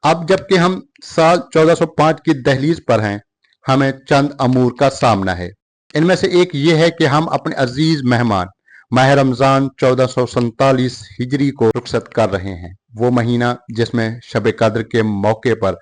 اب جبکہ ہم سال 1405 کی دہلیز پر ہیں، ہمیں چند امور کا سامنا ہے۔ ان میں سے ایک یہ ہے کہ ہم اپنے عزیز مہمان ماہ رمضان 1447 ہجری کو رخصت کر رہے ہیں، وہ مہینہ جس میں شب قدر کے موقع پر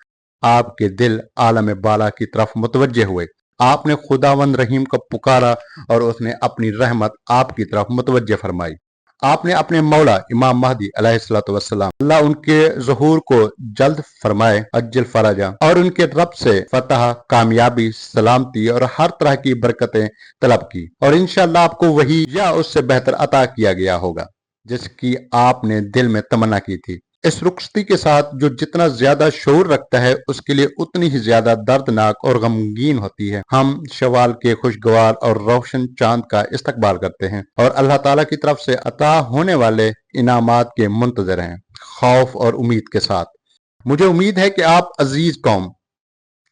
آپ کے دل عالم بالا کی طرف متوجہ ہوئے۔ آپ نے خداوند رحیم کو پکارا اور اس نے اپنی رحمت آپ کی طرف متوجہ فرمائی۔ آپ نے اپنے مولا امام مہدی علیہ السلام اللہ ان کے ظہور کو جلد فرمائے عجل فرجا، اور ان کے رب سے فتح، کامیابی، سلامتی اور ہر طرح کی برکتیں طلب کی، اور انشاءاللہ آپ کو وہی یا اس سے بہتر عطا کیا گیا ہوگا جس کی آپ نے دل میں تمنا کی تھی۔ اس رخصتی کے ساتھ جو جتنا زیادہ شعور رکھتا ہے اس کے لیے اتنی ہی زیادہ دردناک اور غمگین ہوتی ہے۔ ہم شوال کے خوشگوار اور روشن چاند کا استقبال کرتے ہیں اور اللہ تعالیٰ کی طرف سے عطا ہونے والے انعامات کے منتظر ہیں، خوف اور امید کے ساتھ۔ مجھے امید ہے کہ آپ عزیز قوم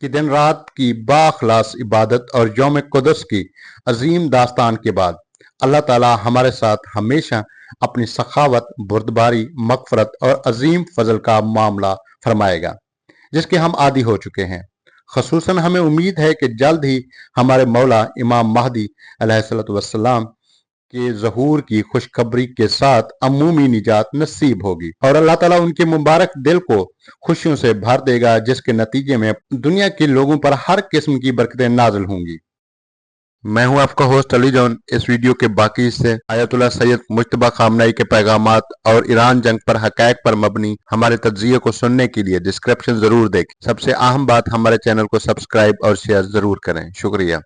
کی دن رات کی باخلاص عبادت اور یوم قدس کی عظیم داستان کے بعد اللہ تعالیٰ ہمارے ساتھ ہمیشہ اپنی سخاوت، بردباری، مغفرت اور عظیم فضل کا معاملہ فرمائے گا جس کے ہم عادی ہو چکے ہیں۔ خصوصاً ہمیں امید ہے کہ جلد ہی ہمارے مولا امام مہدی علیہ السلام کے ظہور کی خوشخبری کے ساتھ عمومی نجات نصیب ہوگی، اور اللہ تعالیٰ ان کے مبارک دل کو خوشیوں سے بھر دے گا، جس کے نتیجے میں دنیا کے لوگوں پر ہر قسم کی برکتیں نازل ہوں گی۔ میں ہوں آپ کا ہوسٹ علی جون۔ اس ویڈیو کے باقی حصے آیت اللہ سید مجتبیٰ خامنہئی کے پیغامات اور ایران جنگ پر حقائق پر مبنی ہمارے تجزیے کو سننے کے لیے ڈسکرپشن ضرور دیکھیں۔ سب سے اہم بات، ہمارے چینل کو سبسکرائب اور شیئر ضرور کریں۔ شکریہ۔